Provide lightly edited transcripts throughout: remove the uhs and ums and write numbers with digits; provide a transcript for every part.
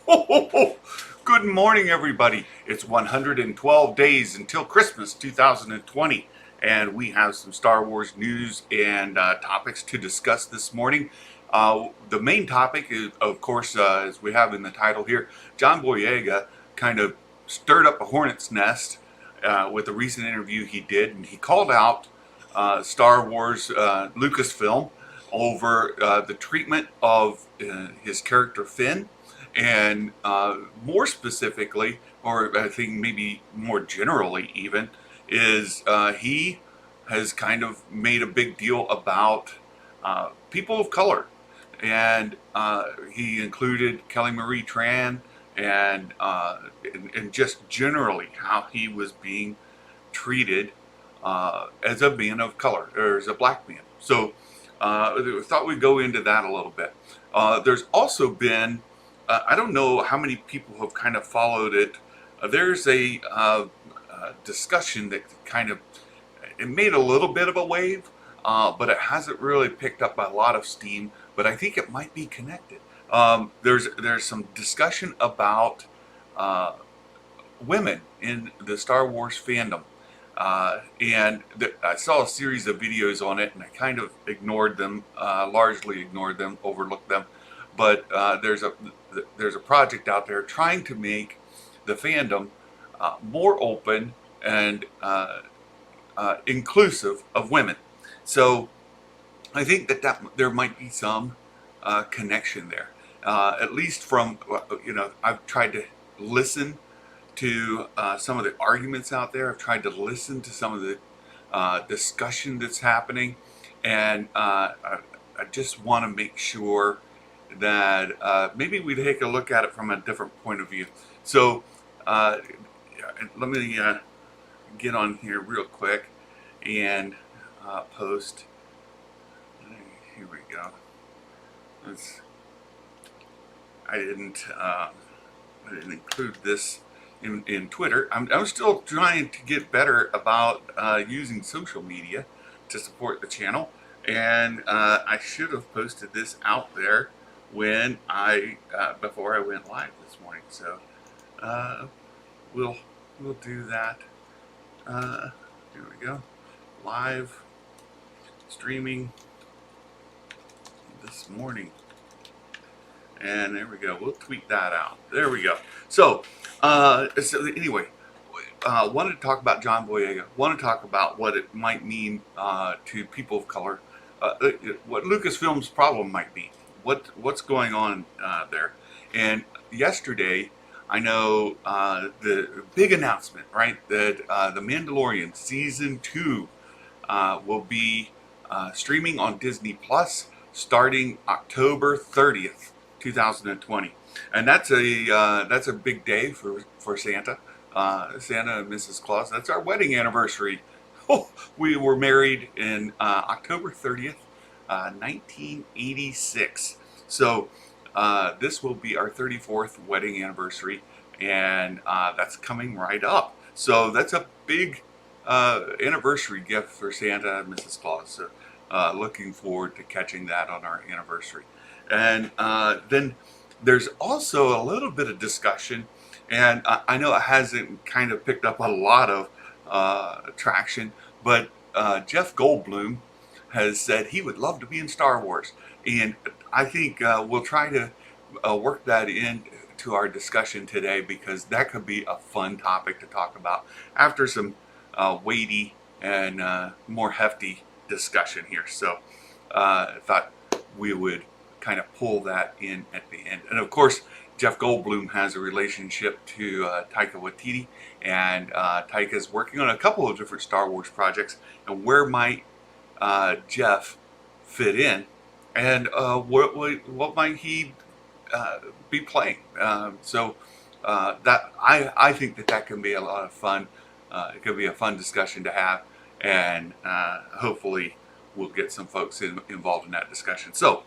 Ho, ho, ho. Good morning, everybody. It's 112 days until Christmas 2020, and we have some Star Wars news and topics to discuss this morning. The main topic is, of course, as we have in the title here, John Boyega kind of stirred up a hornet's nest with a recent interview he did, and he called out Star Wars Lucasfilm over the treatment of his character Finn, and more specifically, or I think maybe more generally even, is he has kind of made a big deal about people of color, and he included Kelly Marie Tran, and just generally how he was being treated as a man of color or as a black man. So I thought we'd go into that a little bit. There's also been, I don't know how many people have kind of followed it. There's a discussion that kind of, it made a little bit of a wave, but it hasn't really picked up a lot of steam. But I think it might be connected. There's some discussion about women in the Star Wars fandom. I saw a series of videos on it, and I kind of ignored them, largely ignored them, overlooked them. But there's a project out there trying to make the fandom more open and inclusive of women. So I think that there might be some connection there, at least from I've tried to listen to some of the arguments out there. I've tried to listen to some of the discussion that's happening, and I just want to make sure that maybe we take a look at it from a different point of view. So let me get on here real quick and post. Here we go. Let's, I didn't include this in Twitter. I'm still trying to get better about using social media to support the channel, and I should have posted this out there when I before I went live this morning. So we'll do that. Here we go. Live streaming this morning. And there we go. We'll tweet that out. There we go. So anyway, wanted to talk about John Boyega. Want to talk about what it might mean to people of color. What Lucasfilm's problem might be. What's going on there. And yesterday, I know the big announcement, right? That The Mandalorian Season 2 will be streaming on Disney Plus starting October 30th. 2020, and that's a big day for Santa, Santa and Mrs. Claus. That's our wedding anniversary. Oh, we were married in October 30th, 1986. So this will be our 34th wedding anniversary, and that's coming right up. So that's a big anniversary gift for Santa and Mrs. Claus. So looking forward to catching that on our anniversary. And then there's also a little bit of discussion, and I know it hasn't kind of picked up a lot of traction, but Jeff Goldblum has said he would love to be in Star Wars. And I think we'll try to work that into our discussion today, because that could be a fun topic to talk about after some weighty and more hefty discussion here. So I thought we would kind of pull that in at the end. And of course, Jeff Goldblum has a relationship to Taika Waititi, and Taika is working on a couple of different Star Wars projects. And where might Jeff fit in, and what might he be playing? So that I think that can be a lot of fun. It could be a fun discussion to have, and hopefully we'll get some folks involved in that discussion. So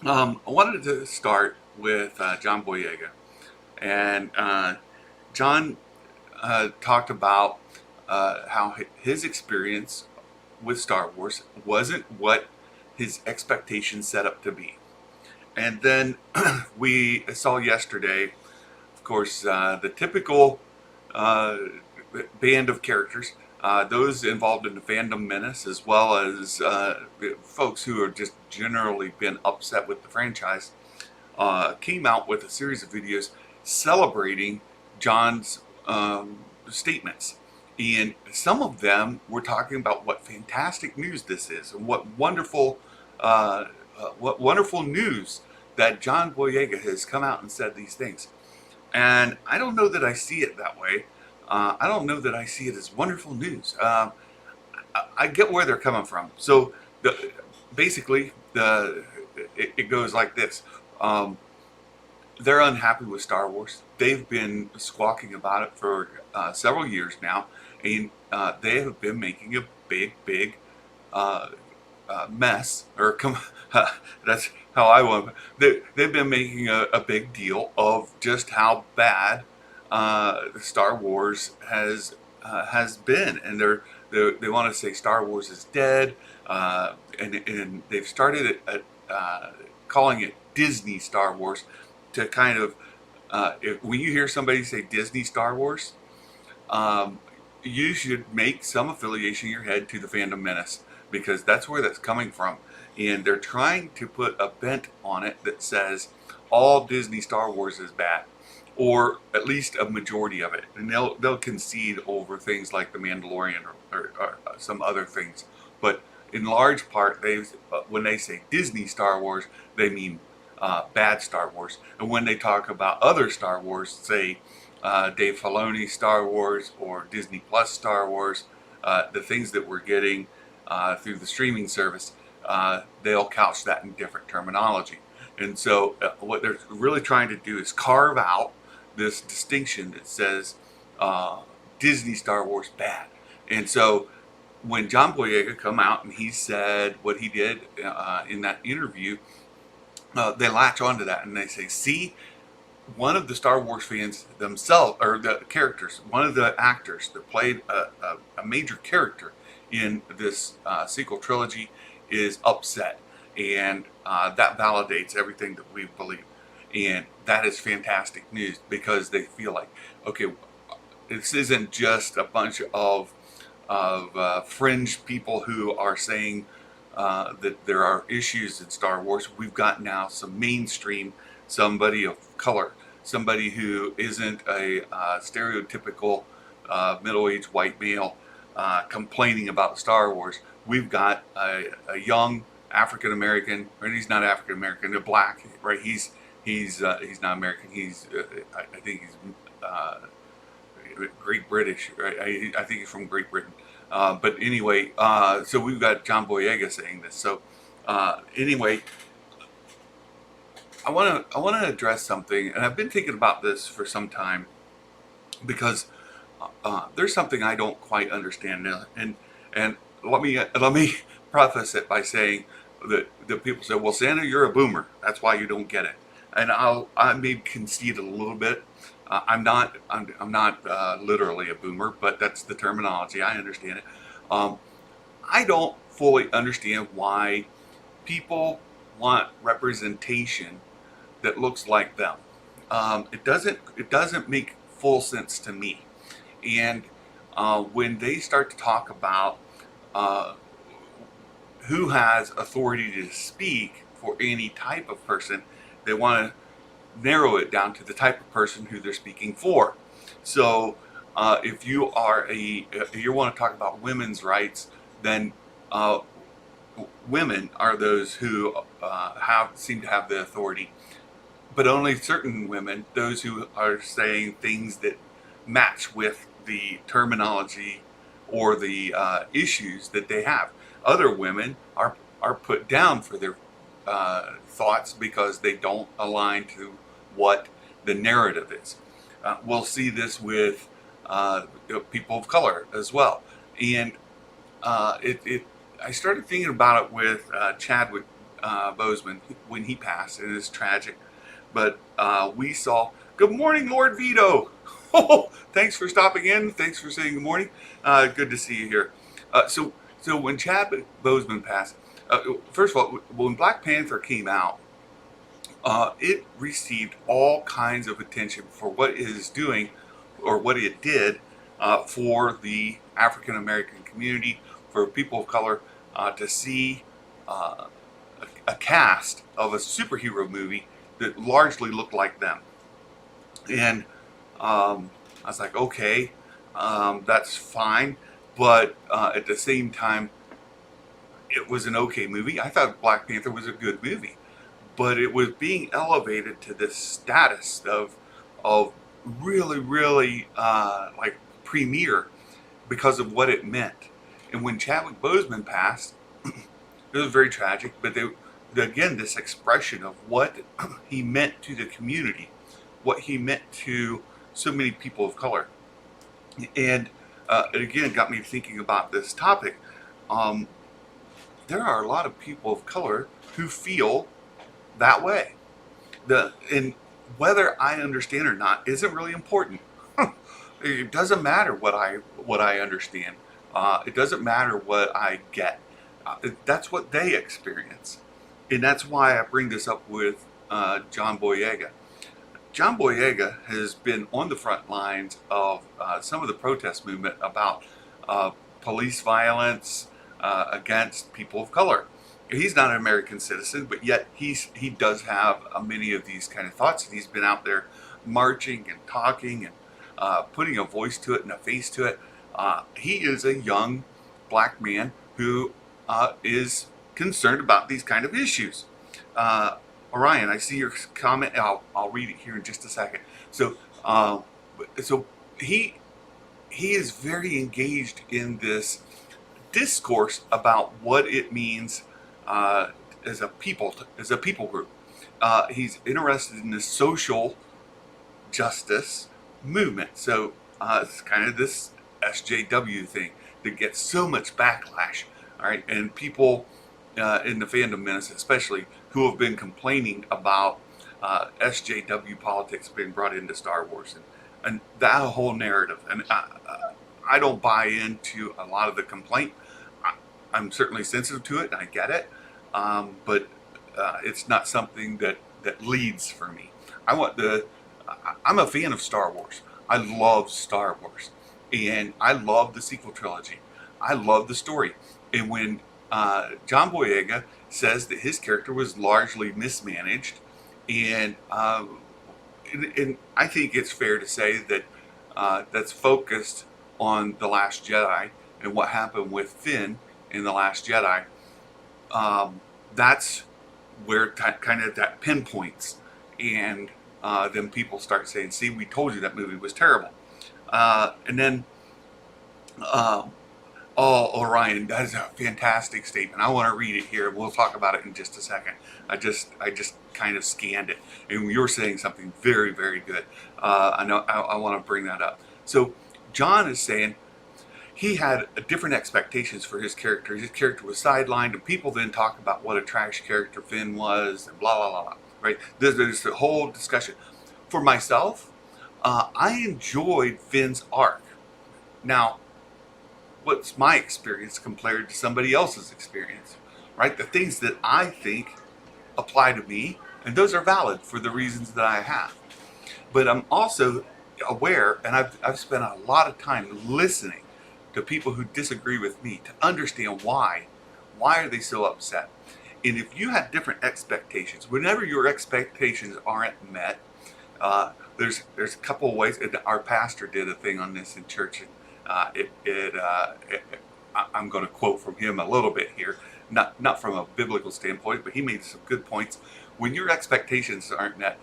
I wanted to start with John Boyega, and John talked about how his experience with Star Wars wasn't what his expectations set up to be, And then we saw yesterday, of course, the typical uh, band of characters, those involved in the fandom menace, as well as folks who have just generally been upset with the franchise, came out with a series of videos celebrating John's statements. And some of them were talking about what fantastic news this is, and what wonderful news that John Boyega has come out and said these things. And I don't know that I see it that way. I don't know that I see it as wonderful news. I get where they're coming from. So basically, it goes like this. They're unhappy with Star Wars. They've been squawking about it for several years now, and they have been making a big uh, mess. Or that's how I want. They've been making a big deal of just how bad Star Wars has been, and they want to say Star Wars is dead, and they've started calling it Disney Star Wars to kind of when you hear somebody say Disney Star Wars, um, you should make some affiliation in your head to the fandom menace, because that's where that's coming from, and they're trying to put a bent on it that says all Disney Star Wars is bad, or at least a majority of it, and they'll concede over things like the Mandalorian or some other things, but in large part, when they say Disney Star Wars, they mean bad Star Wars. And when they talk about other Star Wars, say Dave Filoni Star Wars or Disney Plus Star Wars, the things that we're getting through the streaming service, they'll couch that in different terminology. And so what they're really trying to do is carve out this distinction that says Disney Star Wars bad. And so when John Boyega come out and he said what he did in that interview, they latch onto that and they say, see, one of the Star Wars fans themselves, or the characters, one of the actors that played a major character in this sequel trilogy is upset. And that validates everything that we believe. And that is fantastic news, because they feel like, okay, this isn't just a bunch of fringe people who are saying that there are issues in Star Wars. We've got now some mainstream, somebody of color, somebody who isn't a stereotypical middle-aged white male complaining about Star Wars. We've got a young African American, or he's not African American, a black, right? He's not American. I think he's Great British, right? I think he's from Great Britain. But anyway, so we've got John Boyega saying this. So anyway, I want to address something, and I've been thinking about this for some time, because there's something I don't quite understand now, and let me preface it by saying that people say, well, Santa, you're a boomer, that's why you don't get it, and I may concede a little bit. I'm not literally a boomer, but that's the terminology. I understand it. I don't fully understand why people want representation that looks like them. It doesn't make full sense to me. And when they start to talk about uh, who has authority to speak for any type of person, they want to narrow it down to the type of person who they're speaking for. So if you want to talk about women's rights, then women are those who seem to have the authority, but only certain women, those who are saying things that match with the terminology or the issues that they have. Other women are put down for their thoughts because they don't align to what the narrative is. We'll see this with people of color as well. And I started thinking about it with Chadwick Boseman when he passed, and it's tragic. But we saw, good morning, Lord Vito. Oh, thanks for stopping in. Thanks for saying good morning. Good to see you here. So when Chadwick Boseman passed, first of all, when Black Panther came out, It received all kinds of attention for what it is doing, or what it did for the African American community, for people of color to see uh, a cast of a superhero movie that largely looked like them. And I was like, okay, that's fine. But at the same time, it was an okay movie. I thought Black Panther was a good movie, but it was being elevated to this status of really, really like premier because of what it meant. And when Chadwick Boseman passed, it was very tragic. But again, this expression of what he meant to the community, what he meant to so many people of color, and it again got me thinking about this topic. Um, there are a lot of people of color who feel that way. And whether I understand or not isn't really important. It doesn't matter what I understand. It doesn't matter what I get. That's what they experience, and that's why I bring this up with John Boyega. John Boyega has been on the front lines of some of the protest movement about police violence against people of color. He's not an American citizen, but yet he does have many of these kind of thoughts, and he's been out there marching and talking and putting a voice to it and a face to it. He is a young black man who is concerned about these kind of issues. Orion, I see your comment. I'll read it here in just a second. So he is very engaged in this discourse about what it means as a people group. He's interested in the social justice movement. So it's kind of this SJW thing that gets so much backlash. All right, and people in the fandom minutes, especially, who have been complaining about SJW politics being brought into Star Wars, and that whole narrative. And I don't buy into a lot of the complaint. I'm certainly sensitive to it, and I get it, but it's not something that leads for me. I'm a fan of Star Wars. I love Star Wars, and I love the sequel trilogy. I love the story. And when John Boyega says that his character was largely mismanaged, and I think it's fair to say that that's focused on The Last Jedi and what happened with Finn in The Last Jedi. That's where kind of that pinpoints, and then people start saying, "See, we told you that movie was terrible." And then oh, Orion, that is a fantastic statement. I want to read it here. We'll talk about it in just a second. I just kind of scanned it, and you were saying something very, very good. I know I want to bring that up. So John is saying he had different expectations for his character. His character was sidelined, and people then talk about what a trash character Finn was, and blah blah blah blah. Right? There's a whole discussion. For myself, I enjoyed Finn's arc. Now, what's my experience compared to somebody else's experience, right? The things that I think apply to me, and those are valid for the reasons that I have. But I'm also aware, and I've spent a lot of time listening to people who disagree with me to understand why. Why are they so upset? And if you have different expectations, whenever your expectations aren't met, there's a couple of ways. Our pastor did a thing on this in church. I'm going to quote from him a little bit here, not from a biblical standpoint, but he made some good points. When your expectations aren't met,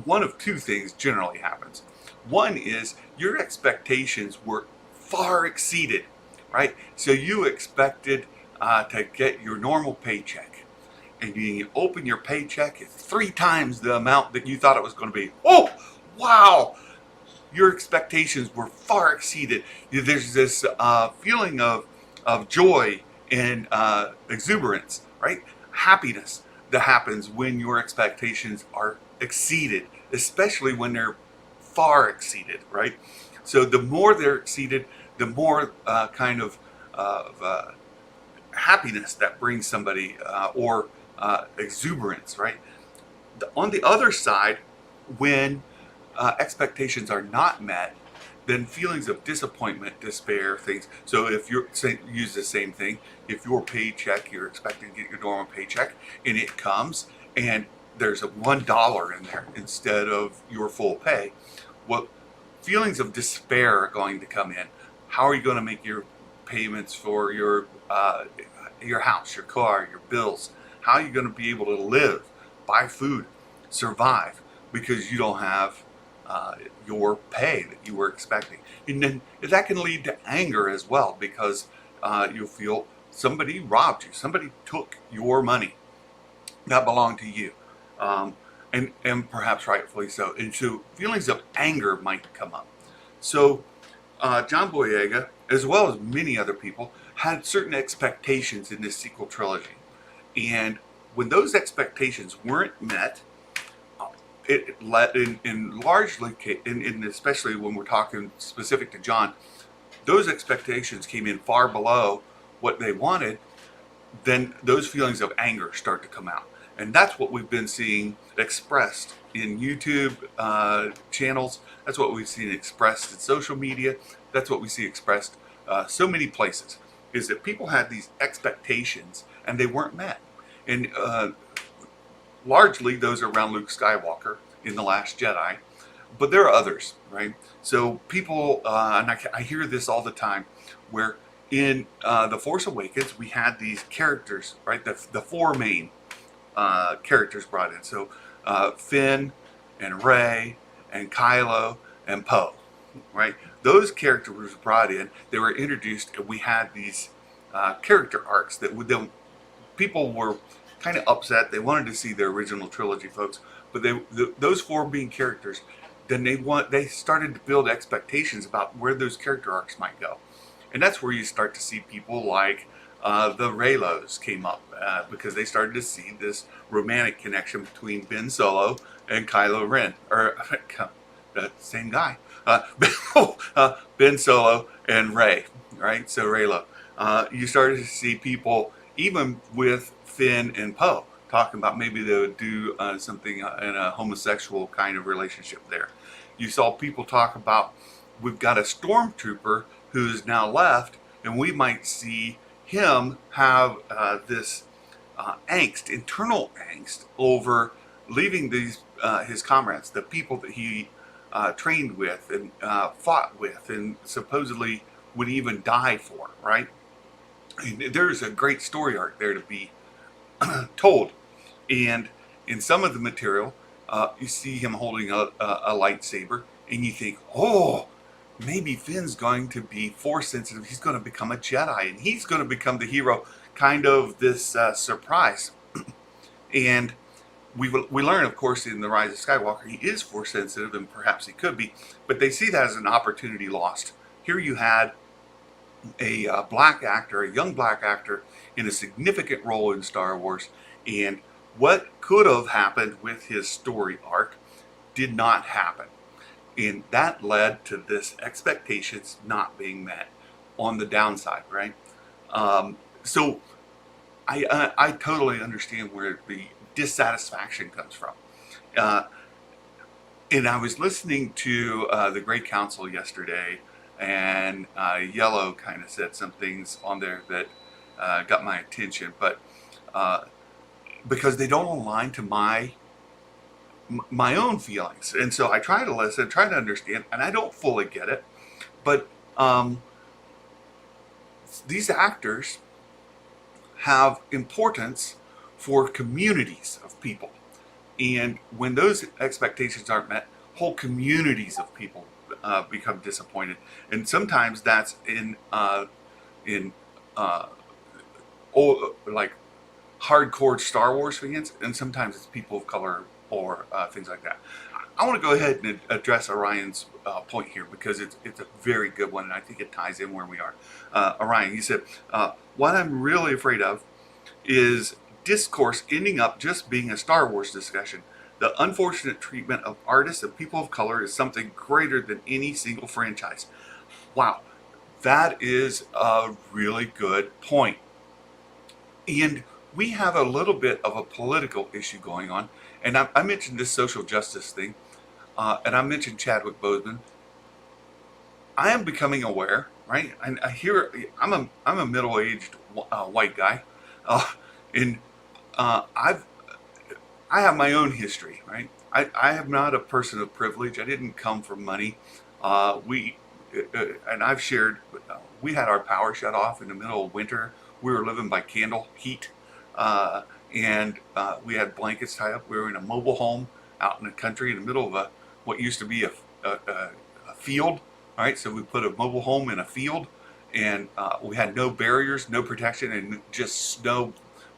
one of two things generally happens. One is your expectations were far exceeded, right? So you expected to get your normal paycheck, and you open your paycheck, it's 3 times the amount that you thought it was going to be. Oh, wow! Your expectations were far exceeded. There's this feeling of joy and exuberance, right? Happiness that happens when your expectations are exceeded, especially when they're far exceeded, right? So the more they're exceeded, the more kind of happiness that brings somebody, or exuberance, right? On the other side, when expectations are not met, then feelings of disappointment, despair, things. So if you're use the same thing, if your paycheck, you're expecting to get your normal paycheck, and it comes and there's a $1 in there instead of your full pay, well, feelings of despair are going to come in. How are you going to make your payments for your house, your car, your bills? How are you going to be able to live, buy food, survive, because you don't have your pay that you were expecting? And then that can lead to anger as well, because you feel somebody robbed you, somebody took your money that belonged to you, um, and perhaps rightfully so. And so feelings of anger might come up. So John Boyega, as well as many other people, had certain expectations in this sequel trilogy. And when those expectations weren't met, it led in largely, in especially when we're talking specific to John, those expectations came in far below what they wanted. Then those feelings of anger start to come out. And that's what we've been seeing expressed in YouTube channels. That's what we've seen expressed in social media. That's what we see expressed so many places, is that people had these expectations and they weren't met. And largely those are around Luke Skywalker in The Last Jedi. But there are others, right? So people, and I hear this all the time, where in The Force Awakens, we had these characters, right? The four main characters brought in. So Finn and Rey and Kylo and Poe, right? Those characters were brought in. They were introduced, and we had these character arcs that people were kind of upset. They wanted to see the original trilogy, folks, but those four main characters, then they started to build expectations about where those character arcs might go. And that's where you start to see people like the Reylos came up, because they started to see this romantic connection between Ben Solo and Kylo Ren, or the same guy, Ben Solo and Rey, right? So Reylo. You started to see people, even with Finn and Poe, talking about maybe they would do something in a homosexual kind of relationship there. You saw people talk about, we've got a stormtrooper who's now left, and we might see him have this angst, internal angst, over leaving his comrades, the people that he trained with and fought with, and supposedly would even die for, right? And there's a great story arc there to be told. And in some of the material, you see him holding a lightsaber, and you think, oh, maybe Finn's going to be force sensitive. He's going to become a Jedi, and he's going to become the hero. Kind of this surprise. And we learn, of course, in The Rise of Skywalker, he is force sensitive, and perhaps he could be, but they see that as an opportunity lost. Here you had a black actor, a young black actor, in a significant role in Star Wars, and what could have happened with his story arc did not happen. And that led to this expectations not being met on the downside, right? So I totally understand where the dissatisfaction comes from. And I was listening to the Great Council yesterday, and Yellow kind of said some things on there that got my attention, but because they don't align to my own feelings. And so I try to listen, try to understand, and I don't fully get it. But these actors have importance for communities of people. And when those expectations aren't met, whole communities of people become disappointed. And sometimes that's in like hardcore Star Wars fans, and sometimes it's people of color or things like that. I want to go ahead and address Orion's point here, because it's a very good one, and I think it ties in where we are. Orion, he said, what I'm really afraid of is discourse ending up just being a Star Wars discussion. The unfortunate treatment of artists and people of color is something greater than any single franchise. Wow, that is a really good point. And we have a little bit of a political issue going on, And I mentioned this social justice thing, and I mentioned Chadwick Boseman. I am becoming aware, right? And I hear I'm a middle aged white guy, uh, and I've I have my own history, right? I am not a person of privilege. I didn't come from money. We and I've shared. We had our power shut off in the middle of winter. We were living by candle heat, uh, and we had blankets tied up. We were in a mobile home out in the country in the middle of what used to be a field. All right, so we put a mobile home in a field, and we had no barriers, no protection, and just snow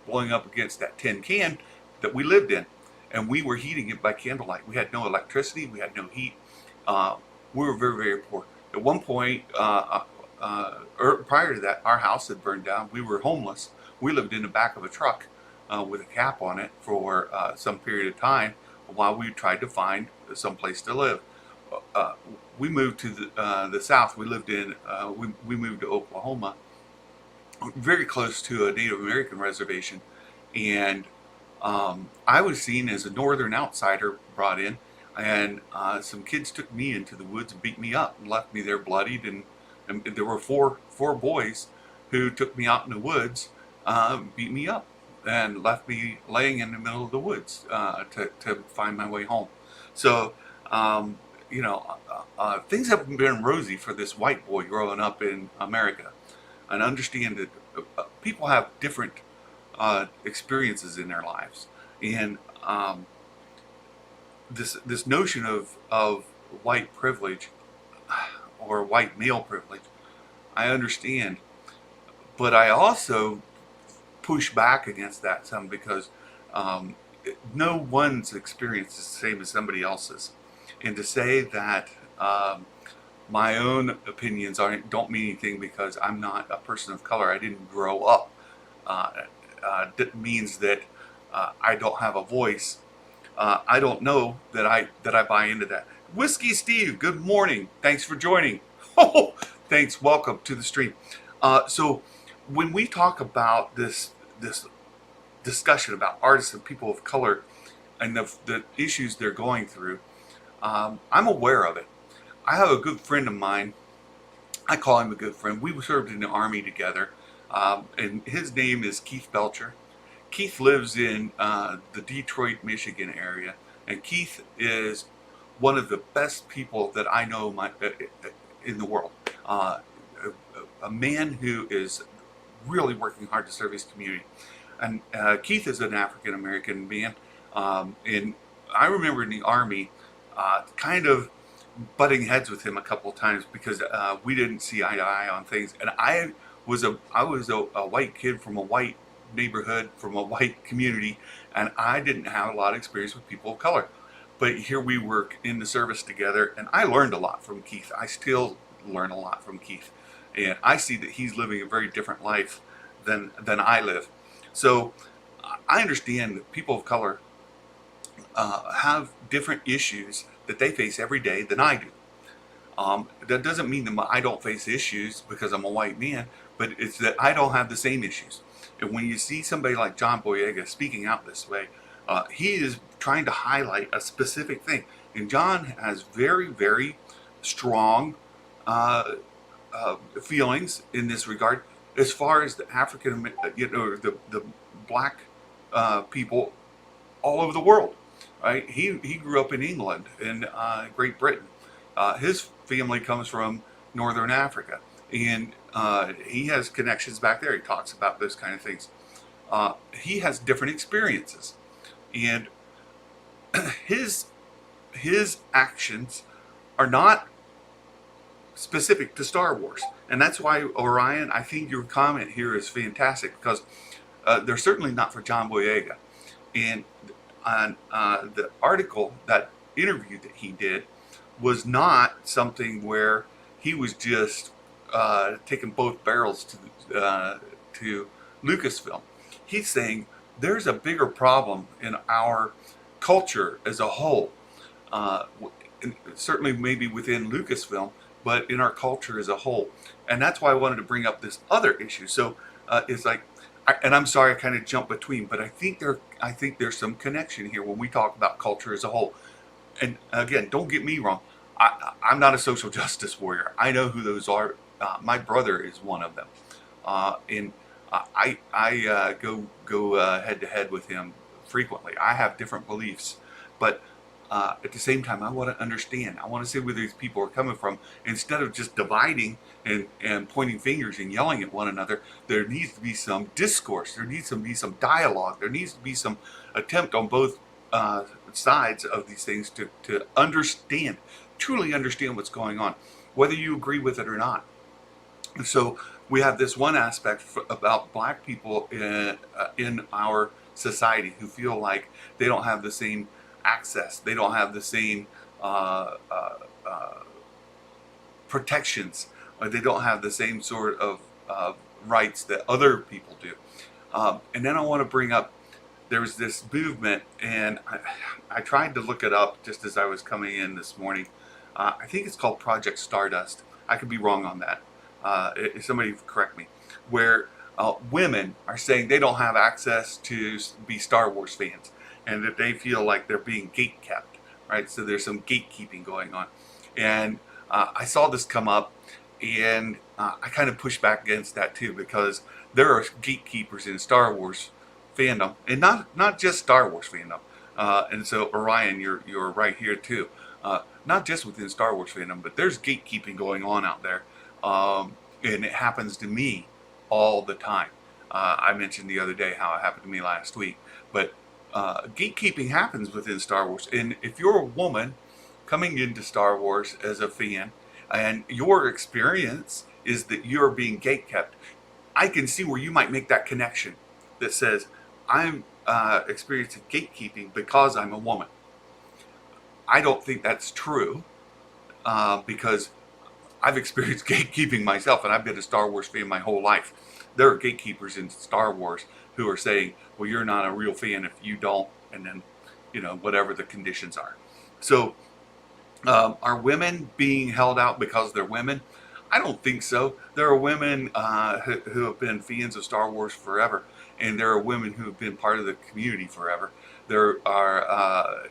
blowing up against that tin can that we lived in, and we were heating it by candlelight. We had no electricity, we had no heat. Uh, we were very, very poor. At one point, prior to that, our house had burned down. We were homeless. We lived in the back of a truck with a cap on it for some period of time while we tried to find some place to live. Uh, we moved to the south. We lived in. We moved to Oklahoma, very close to a Native American reservation, and I was seen as a northern outsider brought in, and some kids took me into the woods and beat me up and left me there bloodied, and there were four boys who took me out in the woods, beat me up, and left me laying in the middle of the woods to find my way home. So. Um, Things haven't been rosy for this white boy growing up in America, and understand that people have different experiences in their lives, and this notion of white privilege or white male privilege, I understand, but I also push back against that some because um, no one's experience is the same as somebody else's, and to say that my own opinions don't mean anything because I'm not a person of color. I didn't grow up. That means that I don't have a voice. I don't know that I buy into that. Whiskey Steve, good morning. Thanks for joining. Oh, thanks. Welcome to the stream. So when we talk about this discussion about artists and people of color and the issues they're going through, I'm aware of it. I have a good friend of mine. I call him a good friend. We served in the Army together, and his name is Keith Belcher. Keith lives in the Detroit, Michigan area, and Keith is one of the best people that I know in the world. A man who is really working hard to serve his community. And Keith is an African American man, and I remember in the Army, kind of butting heads with him a couple of times because we didn't see eye to eye on things. And I was a white kid from a white neighborhood, from a white community, and I didn't have a lot of experience with people of color. But here we were in the service together, and I learned a lot from Keith. I still learn a lot from Keith, and I see that he's living a very different life than I live. So I understand that people of color have different issues that they face every day than I do. That doesn't mean that I don't face issues because I'm a white man, but it's that I don't have the same issues. And when you see somebody like John Boyega speaking out this way, he is trying to highlight a specific thing. And John has very, very strong feelings in this regard as far as the African, the black people all over the world. Right? He grew up in England and Great Britain. His family comes from Northern Africa, and he has connections back there. He talks about those kind of things. He has different experiences, and his actions are not specific to Star Wars, and that's why, Orion, I think your comment here is fantastic because they're certainly not for John Boyega. And on the article, that interview that he did was not something where he was just taking both barrels to Lucasfilm. He's saying there's a bigger problem in our culture as a whole, certainly maybe within Lucasfilm, but in our culture as a whole. And that's why I wanted to bring up this other issue. So it's like, and I'm sorry I kind of jumped between, but I think there's some connection here when we talk about culture as a whole. And again, don't get me wrong. I'm not a social justice warrior. I know who those are. My brother is one of them, and I go head to head with him frequently. I have different beliefs, but at the same time, I want to understand. I want to see where these people are coming from. Instead of just dividing and pointing fingers and yelling at one another, there needs to be some discourse. There needs to be some dialogue. There needs to be some attempt on both sides of these things to understand, truly understand what's going on, whether you agree with it or not. And so we have this one aspect about black people in our society who feel like they don't have the same access, they don't have the same protections, or they don't have the same sort of rights that other people do. And then I want to bring up, there's this movement, and I tried to look it up just as I was coming in this morning. I think it's called Project Stardust. I could be wrong on that. If somebody correct me. Where women are saying they don't have access to be Star Wars fans, and that they feel like they're being gatekept, right? So there's some gatekeeping going on. And I saw this come up, and I kind of pushed back against that too, because there are gatekeepers in Star Wars fandom, and not just Star Wars fandom. And so Orion, you're right here too. Not just within Star Wars fandom, but there's gatekeeping going on out there, and it happens to me all the time. I mentioned the other day how it happened to me last week, but gatekeeping happens within Star Wars. And if you're a woman coming into Star Wars as a fan, and your experience is that you're being gatekept, I can see where you might make that connection that says, I'm experiencing gatekeeping because I'm a woman. I don't think that's true, because I've experienced gatekeeping myself, and I've been a Star Wars fan my whole life. There are gatekeepers in Star Wars who are saying, well, you're not a real fan if you don't, and then, whatever the conditions are. So, are women being held out because they're women? I don't think so. There are women who have been fans of Star Wars forever, and there are women who have been part of the community forever. There are,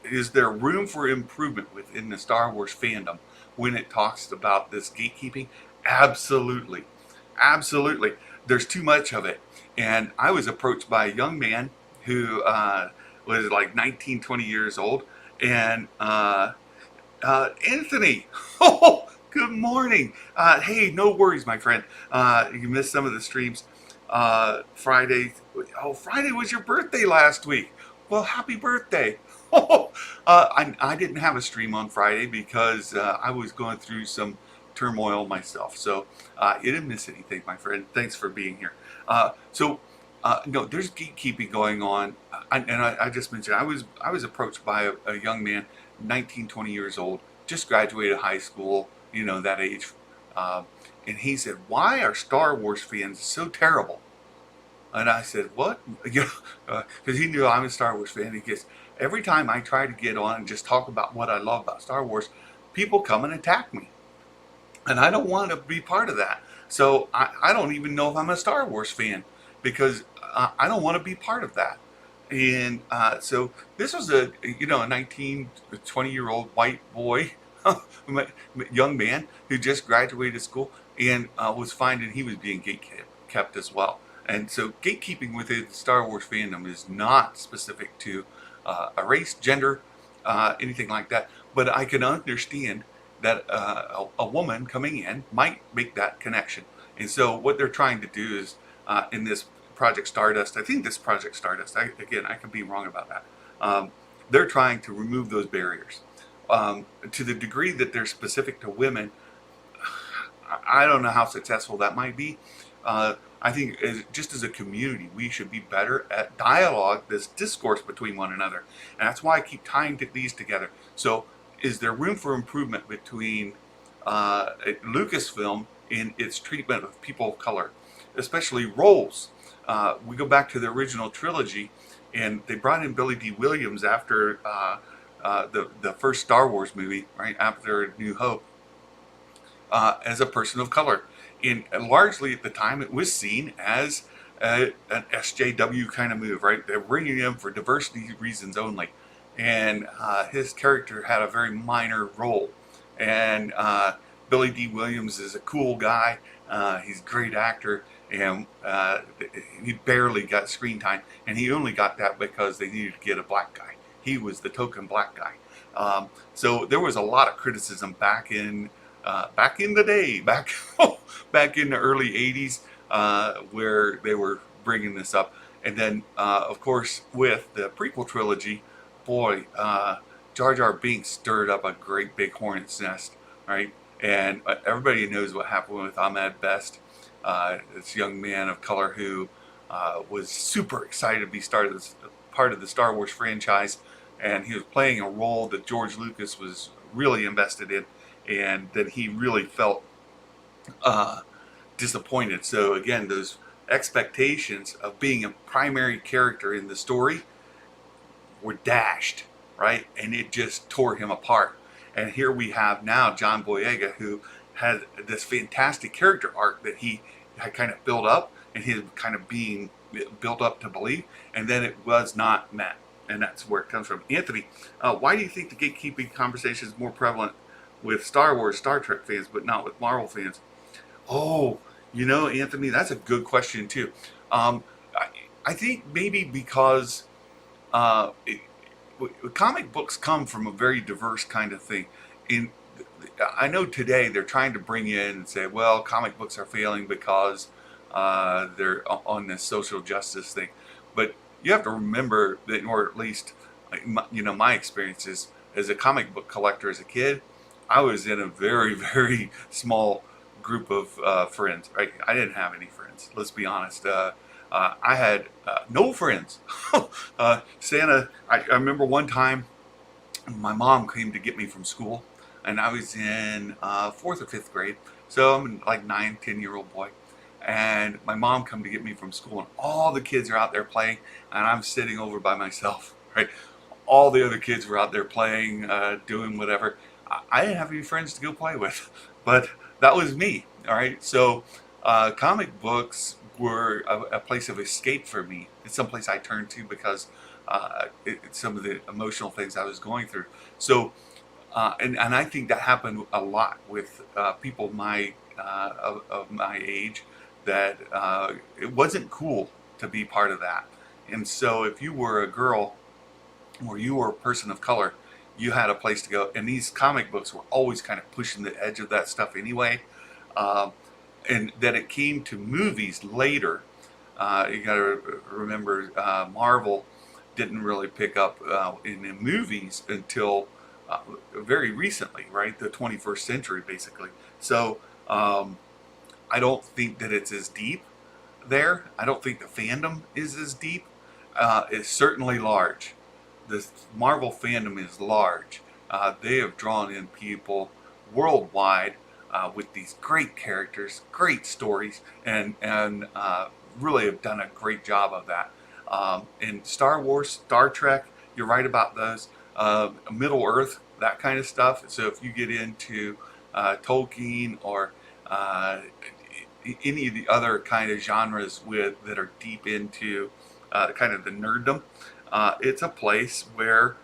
is there room for improvement within the Star Wars fandom when it talks about this gatekeeping? Absolutely. Absolutely. There's too much of it. And I was approached by a young man who was like 19, 20 years old. And Anthony, oh, good morning. Hey, no worries, my friend. You missed some of the streams. Friday. Oh, Friday was your birthday last week. Well, happy birthday. I didn't have a stream on Friday because I was going through some turmoil myself. So you didn't miss anything, my friend. Thanks for being here. No, there's gatekeeping going on. I just mentioned, I was approached by a young man, 19, 20 years old, just graduated high school, that age. And he said, why are Star Wars fans so terrible? And I said, what? Because he knew I'm a Star Wars fan. He goes, every time I try to get on and just talk about what I love about Star Wars, people come and attack me. And I don't want to be part of that. So I don't even know if I'm a Star Wars fan, because I don't want to be part of that. And so this was a 19, 20-year-old white boy, young man who just graduated school and was finding he was being gatekept as well. And so gatekeeping within Star Wars fandom is not specific to a race, gender, anything like that. But I can understand that a woman coming in might make that connection. And so what they're trying to do is, in this Project Stardust, I think this Project Stardust, I could be wrong about that. They're trying to remove those barriers. To the degree that they're specific to women, I don't know how successful that might be. I think just as a community, we should be better at dialogue, this discourse between one another. And that's why I keep tying these together. So is there room for improvement between Lucasfilm in its treatment of people of color, especially roles? We go back to the original trilogy, and they brought in Billy D. Williams after the first Star Wars movie, right after New Hope, as a person of color. And largely at the time, it was seen as an SJW kind of move, right? They're bringing him for diversity reasons only, and his character had a very minor role. And Billy D. Williams is a cool guy. He's a great actor, and he barely got screen time, and he only got that because they needed to get a black guy. He was the token black guy. So there was a lot of criticism back in the day, back in the early '80s, where they were bringing this up, and then of course with the prequel trilogy, boy, Jar Jar Binks stirred up a great big hornet's nest, right? And everybody knows what happened with Ahmed Best, this young man of color who was super excited to be part of the Star Wars franchise, and he was playing a role that George Lucas was really invested in, and that he really felt disappointed. So again, those expectations of being a primary character in the story were dashed, right? And it just tore him apart. And here we have now John Boyega, who had this fantastic character arc that he had kind of built up, and he's kind of being built up to believe, and then it was not met. And that's where it comes from. Anthony, why do you think the gatekeeping conversation is more prevalent with Star Wars, Star Trek fans, but not with Marvel fans? Oh, Anthony, that's a good question too. I think maybe because comic books come from a very diverse kind of thing. I know today they're trying to bring in and say, well, comic books are failing because they're on this social justice thing. But you have to remember that, or at least, my experiences as a comic book collector as a kid, I was in a very, very small group of friends. Right? I didn't have any friends. Let's be honest. I had no friends. Santa. I remember one time, my mom came to get me from school, and I was in 4th or 5th grade. So I'm like 9, 10-year-old boy. And my mom come to get me from school, and all the kids are out there playing, and I'm sitting over by myself, right? All the other kids were out there playing, doing whatever. I didn't have any friends to go play with, but that was me, all right? So comic books were a place of escape for me. It's someplace I turned to because some of the emotional things I was going through. So, and I think that happened a lot with people of my age, that it wasn't cool to be part of that. And so if you were a girl or you were a person of color, you had a place to go. And these comic books were always kind of pushing the edge of that stuff anyway. And then it came to movies later. You got to remember, Marvel didn't really pick up in the movies until very recently, right? The 21st century, basically. So I don't think that it's as deep there. I don't think the fandom is as deep. It's certainly large. The Marvel fandom is large. They have drawn in people worldwide with these great characters, great stories, and really have done a great job of that. In Star Wars, Star Trek, you're right about those. Middle Earth, that kind of stuff. So if you get into Tolkien or any of the other kind of genres that are deep into kind of the nerddom, it's a place where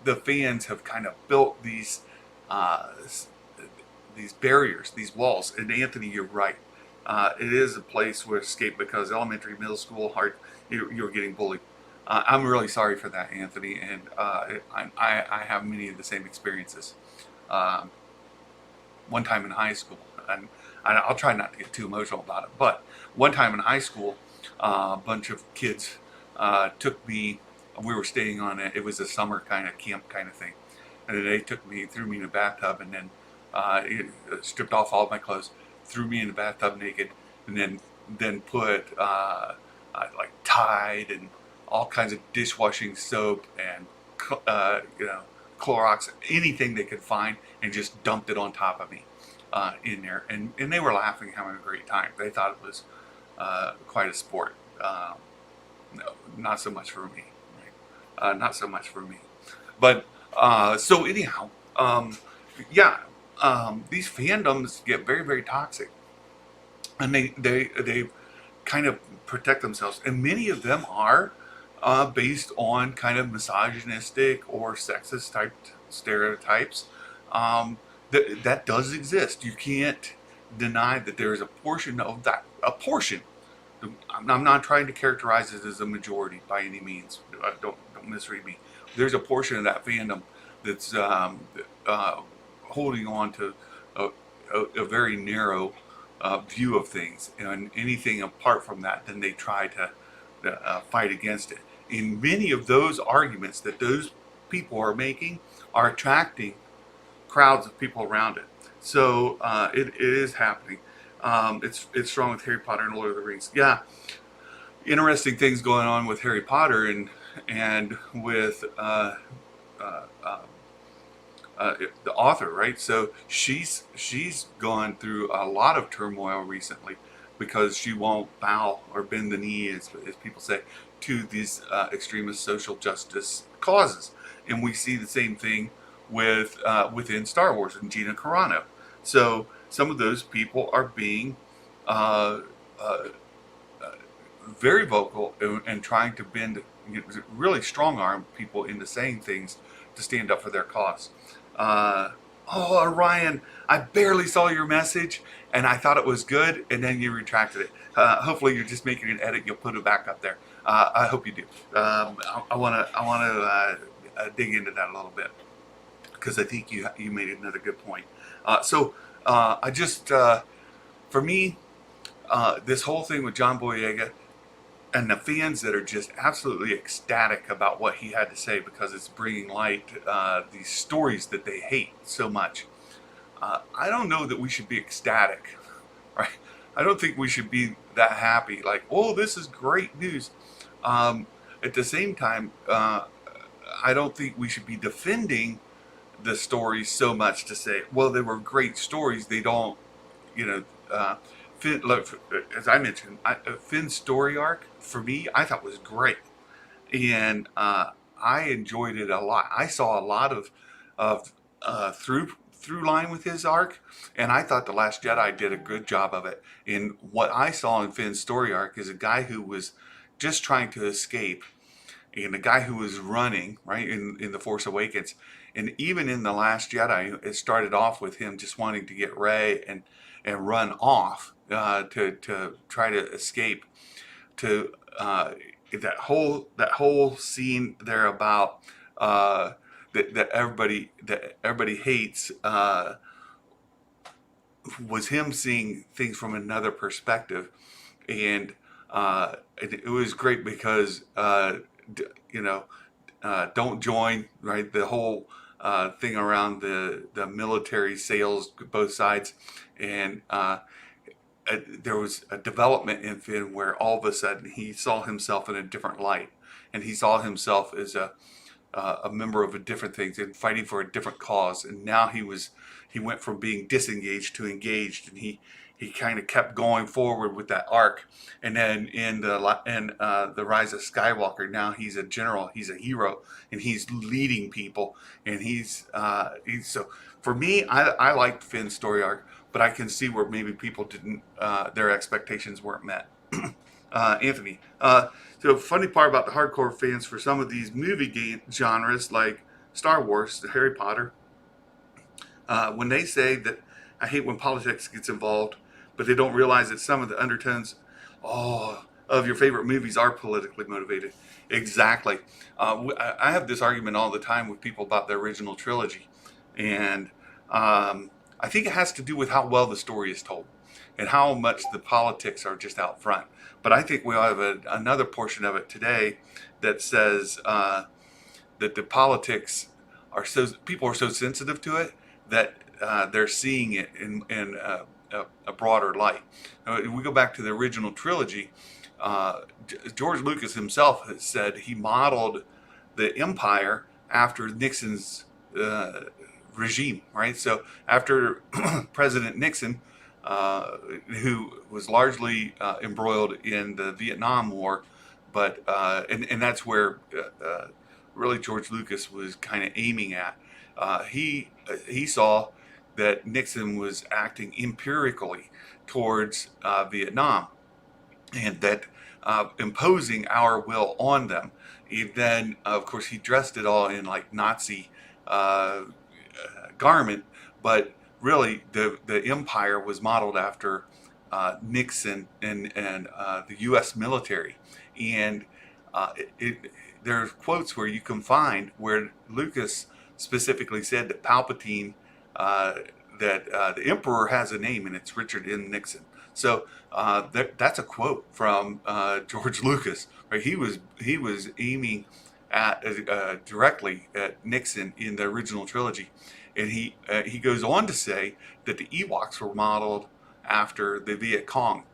the fans have kind of built these barriers, these walls. And Anthony, you're right. It is a place where escape, because elementary, middle school, you're getting bullied. I'm really sorry for that, Anthony, and I have many of the same experiences. One time in high school, and I'll try not to get too emotional about it, but one time in high school, a bunch of kids took me. We were staying on it was a summer kind of camp kind of thing, and they threw me in a bathtub, and then stripped off all of my clothes, threw me in the bathtub naked, and then put like Tide and all kinds of dishwashing soap and Clorox, anything they could find, and just dumped it on top of me in there. And they were laughing, having a great time. They thought it was quite a sport. No, not so much for me. Right? Not so much for me. But so anyhow, these fandoms get very, very toxic. and they kind of protect themselves, and many of them are based on kind of misogynistic or sexist type stereotypes. That does exist. You can't deny that there is a portion of that, a portion. I'm not trying to characterize it as a majority by any means. Don't misread me. There's a portion of that fandom that's uh, holding on to a very narrow view of things, and anything apart from that, then they try to fight against it. And many of those arguments that those people are making are attracting crowds of people around it. So it is happening. It's strong with Harry Potter and Lord of the Rings. Yeah, interesting things going on with Harry Potter and with uh, uh, the author, right? So she's gone through a lot of turmoil recently because she won't bow or bend the knee, as people say, to these extremist social justice causes. And we see the same thing with within Star Wars and Gina Carano. So some of those people are being uh, uh, very vocal and trying to bend, really strong arm people into saying things to stand up for their cause. Uh, oh, Ryan, I barely saw your message and I thought it was good, and then you retracted it. Hopefully, you're just making an edit. You'll put it back up there. I hope you do. I want to dig into that a little bit because I think you made another good point. So I just for me, this whole thing with John Boyega and the fans that are just absolutely ecstatic about what he had to say because it's bringing light these stories that they hate so much. I don't know that we should be ecstatic, right? I don't think we should be that happy, like, oh, this is great news. Um, at the same time, I don't think we should be defending the stories so much to say, well, they were great stories. They don't, you know, Finn, look, as I mentioned, Finn's story arc for me, I thought was great, and I enjoyed it a lot. I saw a lot of through line with his arc, and I thought the Last Jedi did a good job of it. And what I saw in Finn's story arc is a guy who was just trying to escape, and the guy who was running right in the Force Awakens, and even in the Last Jedi, it started off with him just wanting to get Rey and run off to try to escape. To that whole scene there about that everybody hates was him seeing things from another perspective, and it was great because you know, don't join, right? The whole thing around the military sales, both sides, and there was a development in Finn where all of a sudden he saw himself in a different light, and he saw himself as a member of a different things and fighting for a different cause. And now he went from being disengaged to engaged, and he kind of kept going forward with that arc. And then in the Rise of Skywalker, now he's a general, he's a hero, and he's leading people. And he's so for me, I liked Finn's story arc, but I can see where maybe people didn't their expectations weren't met. Anthony. So funny part about the hardcore fans for some of these movie genres like Star Wars, Harry Potter, when they say that I hate when politics gets involved, but they don't realize that some of the undertones, of your favorite movies are politically motivated. Exactly. I have this argument all the time with people about the original trilogy, and I think it has to do with how well the story is told and how much the politics are just out front. But I think we have another portion of it today that says that the politics are people are so sensitive to it that they're seeing it in a broader light. We go back to the original trilogy. George Lucas himself has said he modeled the Empire after Nixon's regime, right? So after President Nixon, who was largely embroiled in the Vietnam War, but and that's where really George Lucas was kind of aiming at. He saw that Nixon was acting empirically towards Vietnam, and that imposing our will on them. Then, of course, he dressed it all in like Nazi uh, garment, but really the empire was modeled after Nixon and the U.S. military, and there are quotes where you can find where Lucas specifically said that Palpatine, uh, that the emperor has a name and it's Richard M. Nixon. So that's a quote from George Lucas. Right? He was aiming at directly at Nixon in the original trilogy, and he goes on to say that the Ewoks were modeled after the Viet Cong.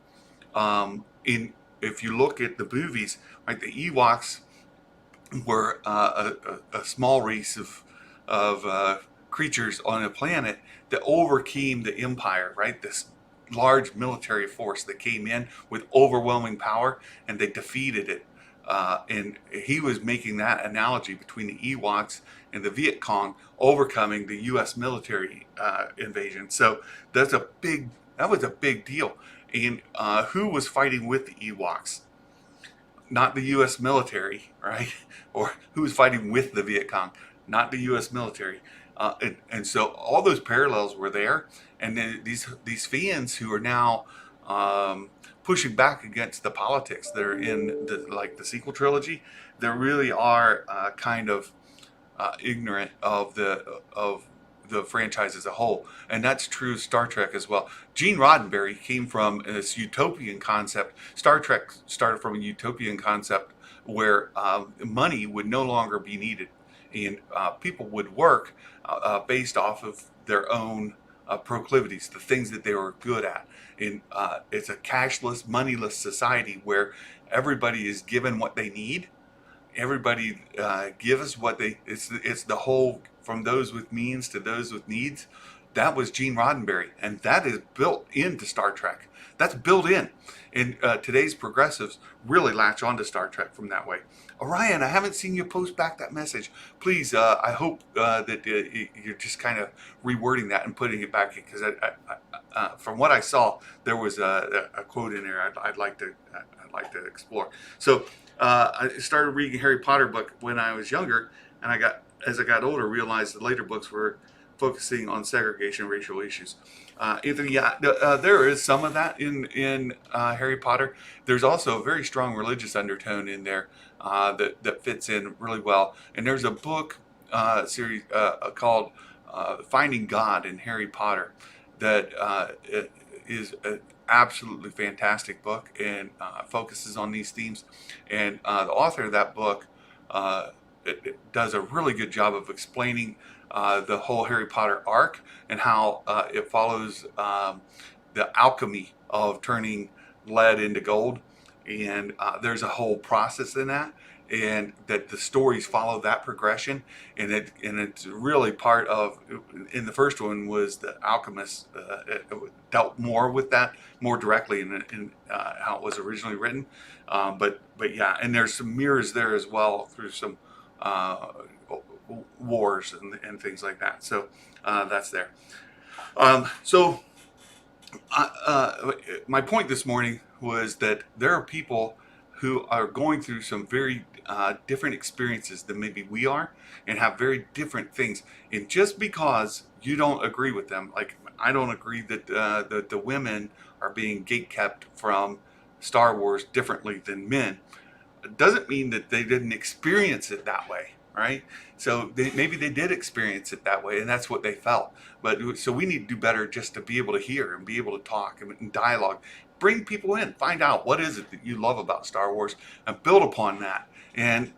In If you look at the movies, like the Ewoks were a small race of creatures on a planet that overcame the Empire, right? This large military force that came in with overwhelming power, and they defeated it. And he was making that analogy between the Ewoks and the Viet Cong overcoming the U.S. military invasion. So that was a big deal. And who was fighting with the Ewoks? Not the U.S. military, right? Or who was fighting with the Viet Cong? Not the U.S. military. And so all those parallels were there. And then these fans who are now pushing back against the politics that are in the sequel trilogy, they really are kind of ignorant of the franchise as a whole, and that's true of Star Trek as well. Gene Roddenberry came from this utopian concept. Star Trek started from a utopian concept where money would no longer be needed, and people would work based off of their own proclivities, the things that they were good at. And it's a cashless, moneyless society where everybody is given what they need. Everybody gives what they. It's the whole, from those with means to those with needs. That was Gene Roddenberry, and that is built into Star Trek. That's built in. And today's progressives really latch onto Star Trek from that way. Orion, I haven't seen you post back that message. Please, I hope that you're just kind of rewording that and putting it back in, because from what I saw, there was a quote in there I'd like to explore. So I started reading Harry Potter book when I was younger, and as I got older, realized the later books were focusing on segregation and racial issues. Anthony, yeah, there is some of that in Harry Potter. There's also a very strong religious undertone in there that fits in really well. And there's a book series called Finding God in Harry Potter that is an absolutely fantastic book, and focuses on these themes. And the author of that book it does a really good job of explaining the whole Harry Potter arc, and how it follows the alchemy of turning lead into gold. And there's a whole process in that, and that the stories follow that progression. And it's really part of, in the first one was the alchemist it dealt more with that more directly in how it was originally written. But yeah, and there's some mirrors there as well through some wars and things like that. So that's there. So my point this morning was that there are people who are going through some very different experiences than maybe we are, and have very different things. And just because you don't agree with them, like I don't agree that the women are being gatekept from Star Wars differently than men, doesn't mean that they didn't experience it that way, right? So maybe they did experience it that way, and that's what they felt. But so we need to do better just to be able to hear and be able to talk and dialogue, bring people in, find out what is it that you love about Star Wars, and build upon that. And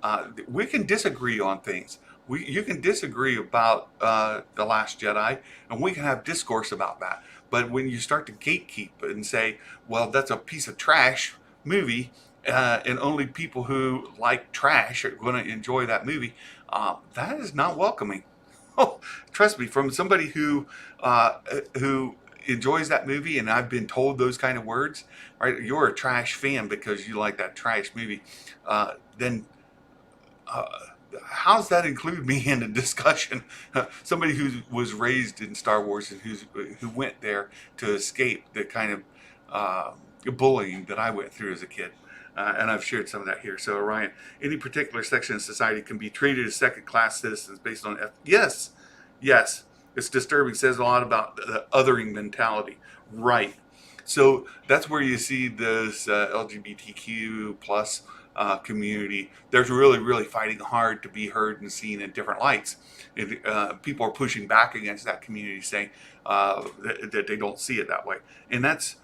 we can disagree on things. You can disagree about The Last Jedi, and we can have discourse about that. But when you start to gatekeep and say, well, that's a piece of trash movie, and only people who like trash are going to enjoy that movie, that is not welcoming. Oh, trust me, from somebody who enjoys that movie, and I've been told those kind of words, right? You're a trash fan because you like that trash movie. Then how's that include me in the discussion? Somebody who was raised in Star Wars and who went there to escape the kind of bullying that I went through as a kid. And I've shared some of that here. So, Orion, any particular section of society can be treated as second-class citizens based on yes, yes. It's disturbing. It says a lot about the othering mentality. Right. So that's where you see this LGBTQ plus community. There's really, really fighting hard to be heard and seen in different lights. People are pushing back against that community, saying that they don't see it that way. And that's,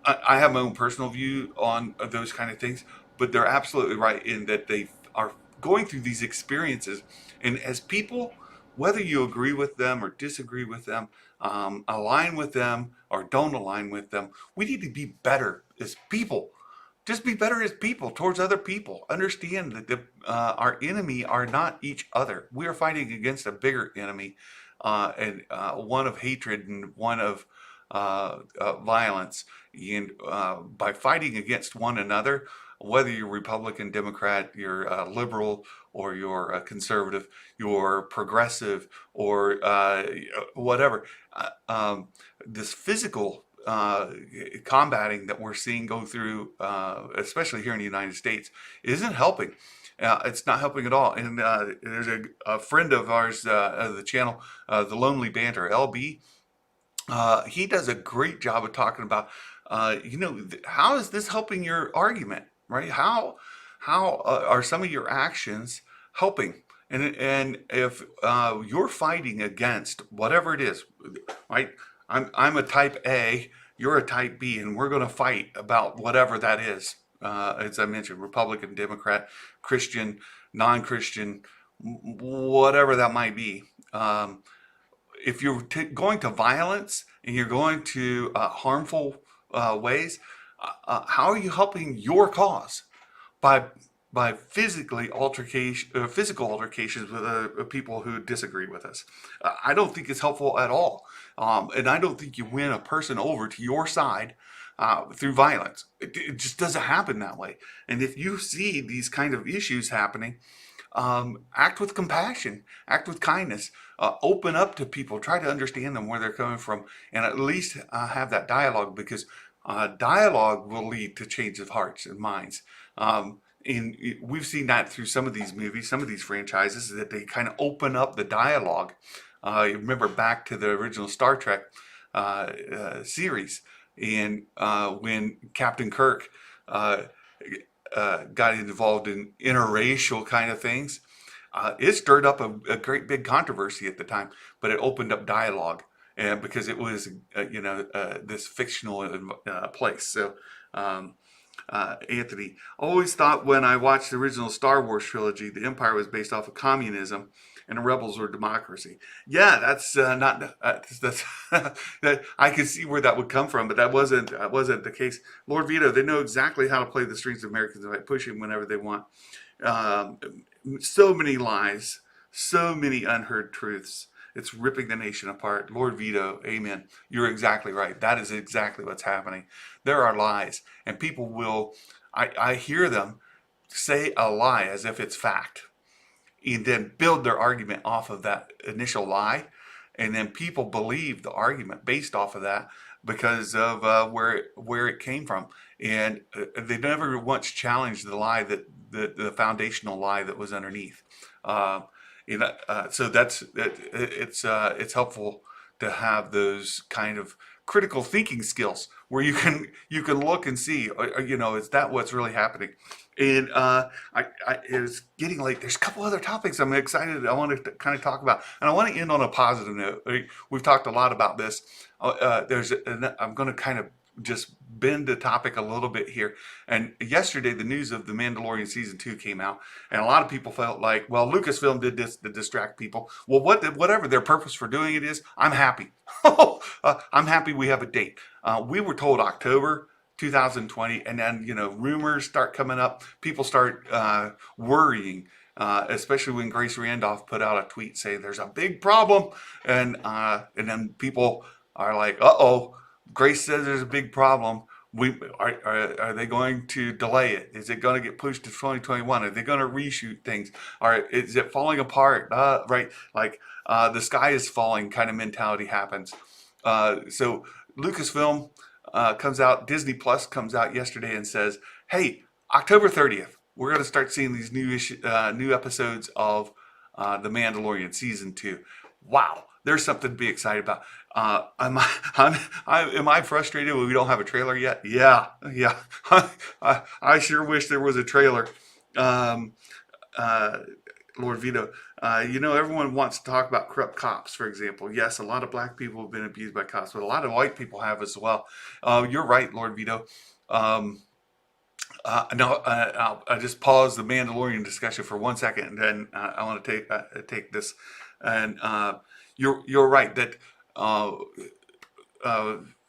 I have my own personal view on those kind of things, but they're absolutely right in that they are going through these experiences. And as people, whether you agree with them or disagree with them, align with them or don't align with them, we need to be better as people. Just be better as people towards other people. Understand that our enemy are not each other. We are fighting against a bigger enemy, and one of hatred and one of violence. And by fighting against one another, whether you're Republican, Democrat, you're liberal, or you're conservative, you're progressive, or whatever, this physical combating that we're seeing go through, especially here in the United States, isn't helping. It's not helping at all. And there's a friend of ours of the channel, The Lonely Banter, LB. He does a great job of talking about, how is this helping your argument, right? How are some of your actions helping? And if you're fighting against whatever it is, right? I'm a type A, you're a type B, and we're going to fight about whatever that is. As I mentioned, Republican, Democrat, Christian, non-Christian, whatever that might be. If you're going to violence and you're going to harmful ways, how are you helping your cause? By physical altercations with people who disagree with us. I don't think it's helpful at all, and I don't think you win a person over to your side through violence. It just doesn't happen that way. And if you see these kind of issues happening, act with compassion, act with kindness, open up to people, try to understand them where they're coming from, and at least have that dialogue, because dialogue will lead to change of hearts and minds. And we've seen that through some of these movies, some of these franchises, that they kind of open up the dialogue. You remember back to the original Star Trek series, and when Captain Kirk got involved in interracial kind of things, it stirred up a great big controversy at the time, but it opened up dialogue, and because it was, this fictional place. So, Anthony, always thought when I watched the original Star Wars trilogy, the Empire was based off of communism and the rebels were democracy. Yeah, that's not that's that I could see where that would come from, but that wasn't the case. Lord Vito, they know exactly how to play the strings of Americans by pushing whenever they want. Um, so many lies, so many unheard truths. It's ripping the nation apart. Lord Vito, amen. You're exactly right. That is exactly what's happening. There are lies, and people will, I hear them say a lie as if it's fact, and then build their argument off of that initial lie. And then people believe the argument based off of that because of where it came from. And they never once challenged the lie, that the foundational lie that was underneath. So it's helpful to have those kind of critical thinking skills where you can look and see, is that what's really happening? And it's getting late. There's a couple other topics I'm excited. I want to kind of talk about, and I want to end on a positive note. We've talked a lot about this. I'm going to kind of just bend the topic a little bit here. And yesterday, the news of The Mandalorian Season 2 came out, and a lot of people felt like, well, Lucasfilm did this to distract people. Well, whatever their purpose for doing it is, I'm happy. I'm happy we have a date. We were told October 2020, and then rumors start coming up. People start worrying, especially when Grace Randolph put out a tweet saying there's a big problem, and then people are like, "Uh-oh, Grace says there's a big problem. Are they going to delay it? Is it going to get pushed to 2021? Are they going to reshoot things? Is it falling apart? Right, like the sky is falling kind of mentality happens. So Lucasfilm comes out, Disney Plus comes out yesterday and says, "Hey, October 30th, we're going to start seeing these new episodes of The Mandalorian season 2." Wow, there's something to be excited about. Am I frustrated when we don't have a trailer yet? Yeah, yeah. I sure wish there was a trailer. Um, uh, Lord Vito, everyone wants to talk about corrupt cops, for example. Yes, a lot of black people have been abused by cops, but a lot of white people have as well. You're right, Lord Vito. Um, no, I'll just pause the Mandalorian discussion for 1 second, and then I want to take this. And you're right that uh,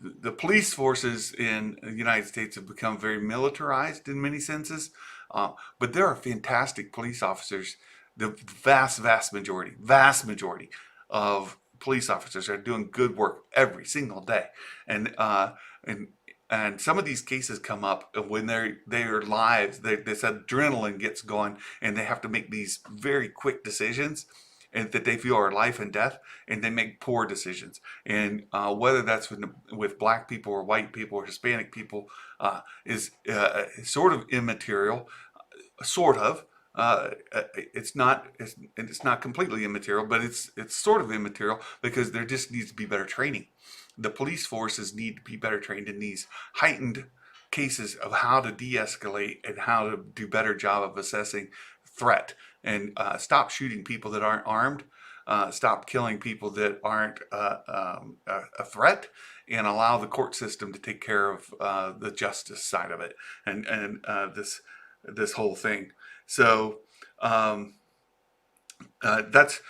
the police forces in the United States have become very militarized in many senses, but there are fantastic police officers. The vast majority of police officers are doing good work every single day, and and and some of these cases come up when their lives, this adrenaline gets going, and they have to make these very quick decisions, and that they feel are life and death, and they make poor decisions. And whether that's with black people or white people or Hispanic people is sort of immaterial, sort of. It's not completely immaterial, but it's sort of immaterial because there just needs to be better training. The police forces need to be better trained in these heightened cases of how to de-escalate and how to do better job of assessing threat, and stop shooting people that aren't armed, stop killing people that aren't a threat, and allow the court system to take care of the justice side of it, and this whole thing. So um, that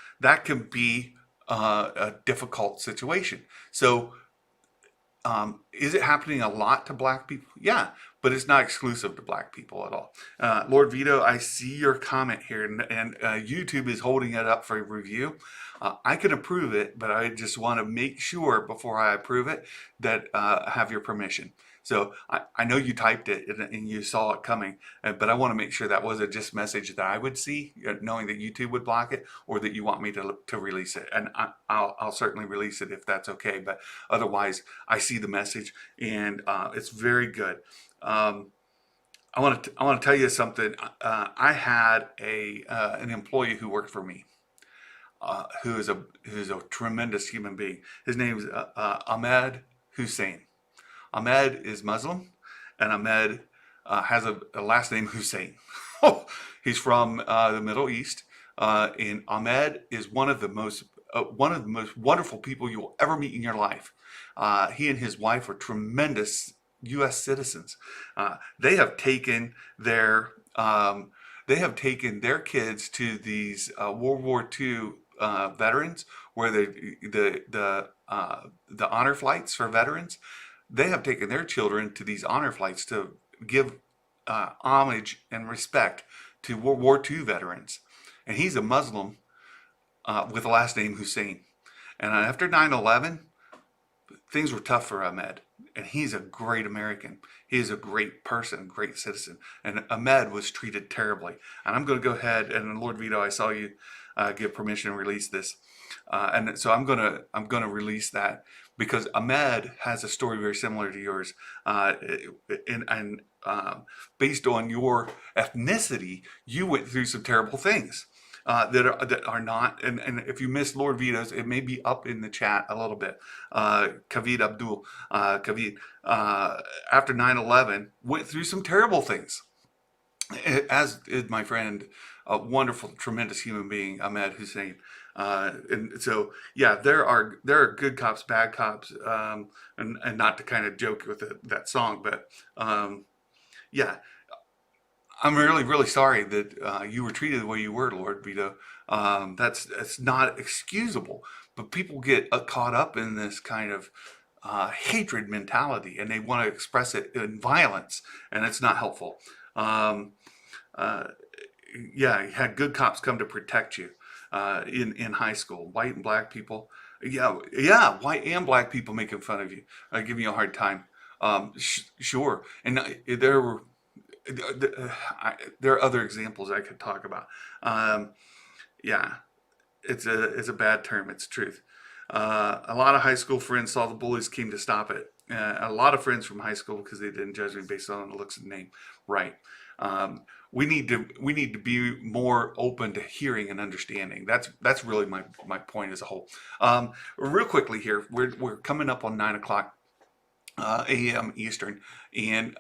can be a difficult situation. So is it happening a lot to black people? Yeah, but it's not exclusive to black people at all. Lord Vito, I see your comment here, and YouTube is holding it up for review. I can approve it, but I just want to make sure before I approve it that I have your permission. So I know you typed it and you saw it coming, but I want to make sure that wasn't just message that I would see, knowing that YouTube would block it, or that you want me to release it. And I'll certainly release it if that's okay. But otherwise, I see the message, and it's very good. I want to tell you something. I had an employee who worked for me, who is a tremendous human being. His name is Ahmed Hussein. Ahmed is Muslim, and Ahmed has a last name Hussein. He's from the Middle East, and Ahmed is one of the most wonderful people you'll ever meet in your life. He and his wife are tremendous U.S. citizens. They have taken their kids to these World War II veterans, where the honor flights for veterans. They have taken their children to these honor flights to give homage and respect to World War II veterans. And he's a Muslim with the last name Hussein. And after 9/11, things were tough for Ahmed. And he's a great American. He is a great person, great citizen. And Ahmed was treated terribly. And I'm going to go ahead, and Lord Vito, I saw you give permission to release this. And so I'm gonna release that because Ahmed has a story very similar to yours, and based on your ethnicity, you went through some terrible things that are not. And if you missed Lord Vito's, it may be up in the chat a little bit. Kavid Abdul, Kavid, after 9/11, went through some terrible things, as did my friend, a wonderful, tremendous human being, Ahmed Hussein. And so, yeah, there are good cops, bad cops, and not to kind of joke with that song, but yeah, I'm really, really sorry that you were treated the way you were, Lord Vito. That's not excusable, but people get caught up in this kind of hatred mentality, and they want to express it in violence, and it's not helpful. Um, uh, yeah, you had good cops come to protect you in high school, white and black people. Yeah, yeah, white and black people making fun of you, giving you a hard time. Sure. And there were there are other examples I could talk about. Um, yeah, it's a bad term. It's truth. A lot of high school friends saw the bullies came to stop it. A lot of friends from high school because they didn't judge me based on the looks and name. Right. Um, we need to be more open to hearing and understanding. That's really my point as a whole. Real quickly here, we're coming up on 9 o'clock a.m. Eastern. And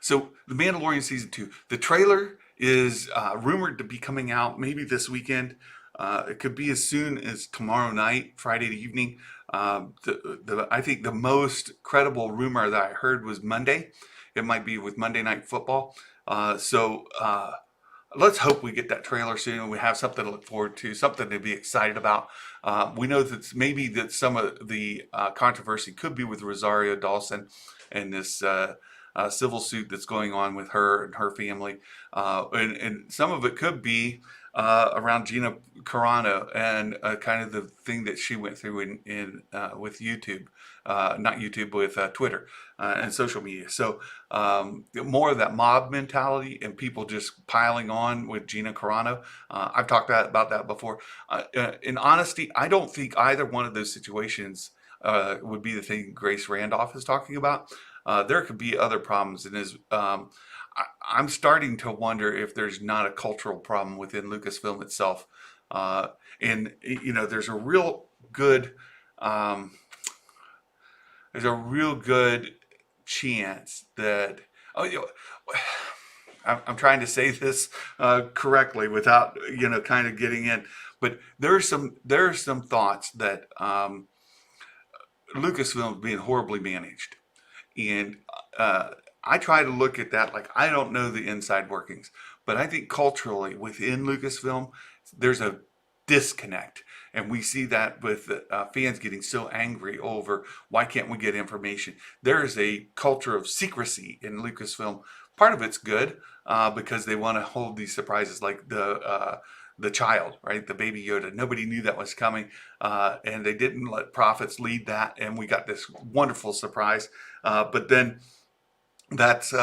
so The Mandalorian Season 2, the trailer is rumored to be coming out maybe this weekend. It could be as soon as tomorrow night, Friday evening. I think the most credible rumor that I heard was Monday. It might be with Monday Night Football. Let's hope we get that trailer soon and we have something to look forward to, something to be excited about. We know that maybe that some of the controversy could be with Rosario Dawson and this civil suit that's going on with her and her family. And some of it could be around Gina Carano and kind of the thing that she went through in with YouTube, not YouTube, with Twitter and social media. So more of that mob mentality and people just piling on with Gina Carano. I've talked about that before. In honesty, I don't think either one of those situations would be the thing Grace Randolph is talking about. There could be other problems, and I'm starting to wonder if there's not a cultural problem within Lucasfilm itself. And there's a real good um, there's a real good chance that I'm trying to say this correctly without kind of getting in, but there are some thoughts that Lucasfilm is being horribly managed. And I try to look at that like I don't know the inside workings, but I think culturally within Lucasfilm, there's a disconnect. And we see that with fans getting so angry over why can't we get information. There is a culture of secrecy in Lucasfilm. Part of it's good because they want to hold these surprises like the child, right? The baby Yoda. Nobody knew that was coming, and they didn't let prophets lead that, and we got this wonderful surprise. But then that's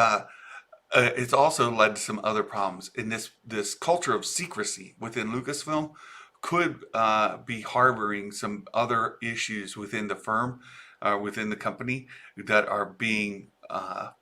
it's also led to some other problems. In this culture of secrecy within Lucasfilm could be harboring some other issues within the firm, within the company that are being that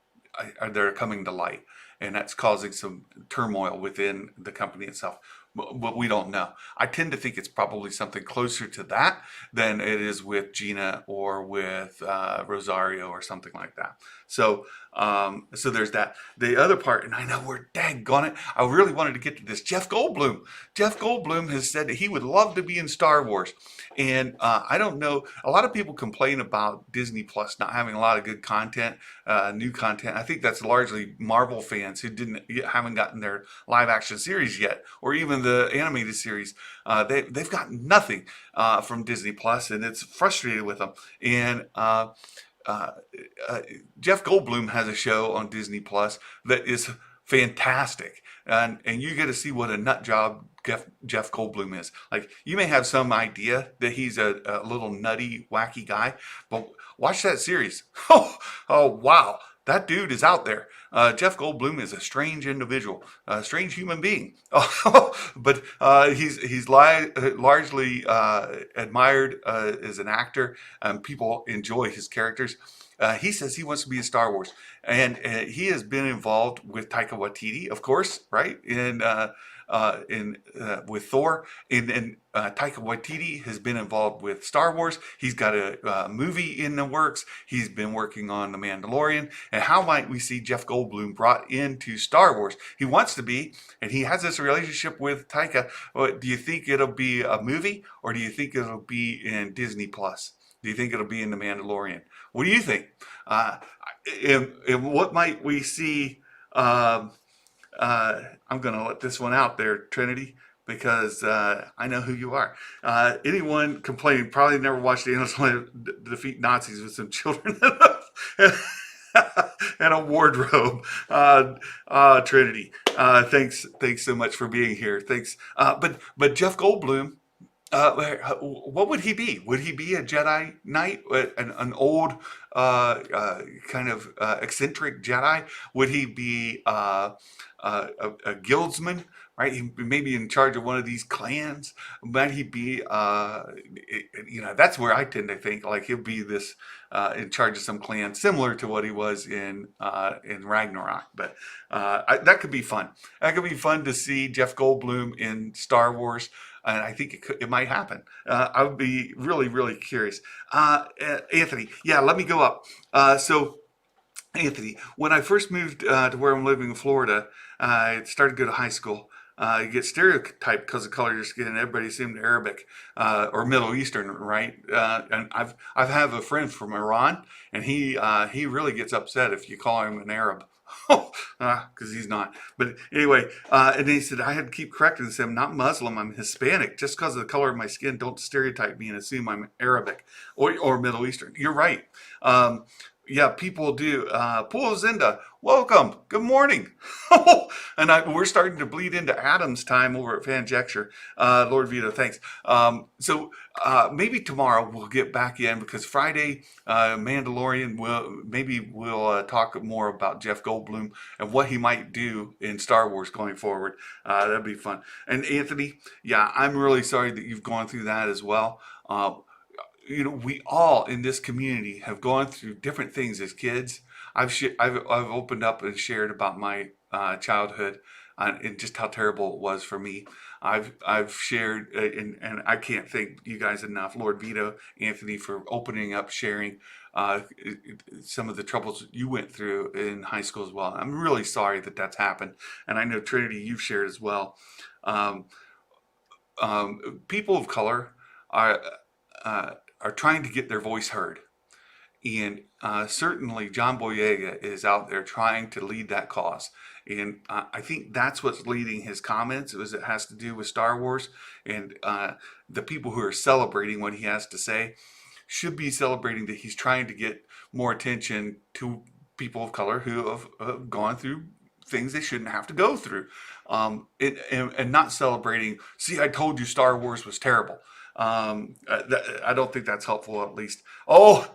are coming to light, and that's causing some turmoil within the company itself. But we don't know. I tend to think it's probably something closer to that than it is with Gina or with Rosario or something like that. So there's that. The other part, and I know we're daggone it, I really wanted to get to this. Jeff Goldblum. Jeff Goldblum has said that he would love to be in Star Wars. And I don't know, a lot of people complain about Disney Plus not having a lot of good content, new content. I think that's largely Marvel fans who haven't gotten their live action series yet, or even the animated series. They've gotten nothing from Disney Plus, and it's frustrated with them. And uh, Jeff Goldblum has a show on Disney Plus that is fantastic, and you get to see what a nut job Jeff Goldblum is. Like, you may have some idea that he's a little nutty, wacky guy, but watch that series. Oh, wow. That dude is out there. Jeff Goldblum is a strange individual, a strange human being. But he's largely admired as an actor. People enjoy his characters. He says he wants to be in Star Wars, and he has been involved with Taika Waititi, of course, right? With Thor, and Taika Waititi has been involved with Star Wars. He's got a movie in the works. He's been working on The Mandalorian. And how might we see Jeff Goldblum brought into Star Wars? He wants to be, and he has this relationship with Taika. Do you think it'll be a movie, or do you think it'll be in Disney Plus? Do you think it'll be in The Mandalorian? What do you think? And what might we see? I'm going to let this one out there, Trinity, because I know who you are. Anyone complaining probably never watched Animals Defeat Nazis with some children and a wardrobe. Trinity, thanks so much for being here. Thanks. But Jeff Goldblum What would he be? Would he be a Jedi Knight, an old, kind of eccentric Jedi? Would he be a guildsman? Right, he may be in charge of one of these clans. Might he be, that's where I tend to think like he'll be this in charge of some clan, similar to what he was in Ragnarok. But that could be fun. That could be fun to see Jeff Goldblum in Star Wars, and I think it might happen. I would be really, really curious. Anthony, yeah, let me go up. So, Anthony, when I first moved to where I'm living in Florida, I started to go to high school. You get stereotyped because of color of your skin, and everybody assumed Arabic or Middle Eastern, right? And I've have a friend from Iran, and he really gets upset if you call him an Arab. Because he's not. But anyway, and he said I had to keep correcting this. I'm not Muslim. I'm Hispanic. Just because of the color of my skin, don't stereotype me and assume I'm Arabic or Middle Eastern. You're right. Yeah, people do. Pool Zinda, welcome. Good morning. And we're starting to bleed into Adam's time over at Fanjecture. Lord Vito, thanks. Maybe tomorrow we'll get back in because Friday, Mandalorian, we'll talk more about Jeff Goldblum and what he might do in Star Wars going forward. That'd be fun. And Anthony, yeah, I'm really sorry that you've gone through that as well. We all in this community have gone through different things as kids. I've opened up and shared about my childhood and just how terrible it was for me. I've shared and I can't thank you guys enough, Lord Vito, Anthony, for opening up, sharing some of the troubles you went through in high school as well. I'm really sorry that that's happened, and I know Trinity, you've shared as well. Um, People of color are. Are trying to get their voice heard. And certainly John Boyega is out there trying to lead that cause. And I think that's what's leading his comments. It has to do with Star Wars. And the people who are celebrating what he has to say should be celebrating that he's trying to get more attention to people of color who have gone through things they shouldn't have to go through. And not celebrating, see, I told you Star Wars was terrible. I don't think that's helpful, at least. Oh,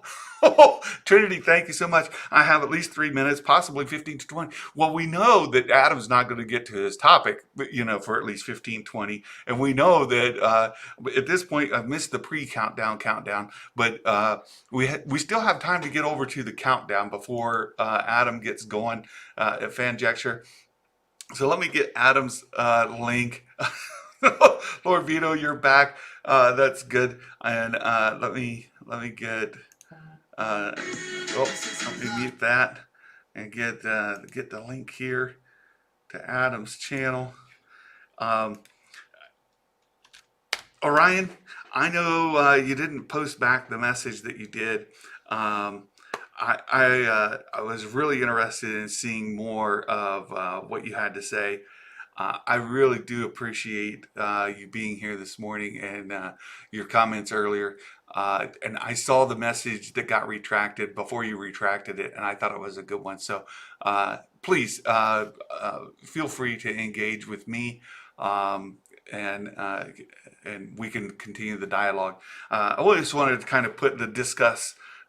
Trinity, thank you so much. I have at least 3 minutes, possibly 15 to 20. Well, we know that Adam's not going to get to his topic, for at least 15, 20. And we know that at this point, I've missed the countdown, but we still have time to get over to the countdown before Adam gets going at Fanjecture. So let me get Adam's link. Lord Vito, you're back. That's good. And let me get. Let me mute that and get the link here to Adam's channel. Orion, I know you didn't post back the message that you did. I was really interested in seeing more of what you had to say. I really do appreciate you being here this morning and your comments earlier. And I saw the message that got retracted before you retracted it, and I thought it was a good one. So please feel free to engage with me, and we can continue the dialogue. I always wanted to kind of put the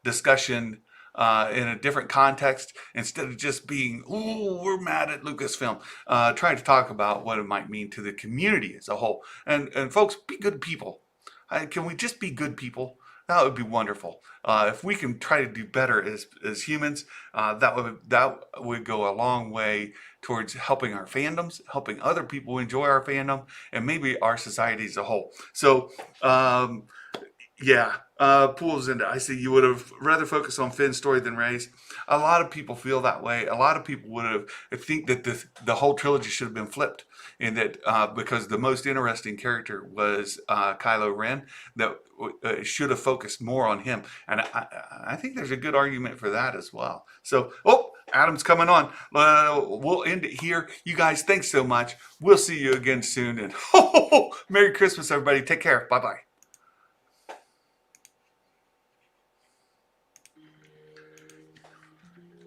discussion in a different context instead of just being, "Ooh, we're mad at Lucasfilm." Trying to talk about what it might mean to the community as a whole. And folks, be good people. Can we just be good people? That would be wonderful. If we can try to do better as humans, that would go a long way towards helping our fandoms, helping other people enjoy our fandom, and maybe our society as a whole. So, yeah, Pools into. I see you would have rather focused on Finn's story than Rey's. A lot of people feel that way. A lot of people would have think that the whole trilogy should have been flipped, and that because the most interesting character was Kylo Ren, that should have focused more on him. And I think there's a good argument for that as well. So, Adam's coming on. We'll end it here. You guys, thanks so much. We'll see you again soon. And Merry Christmas, everybody. Take care. Bye-bye.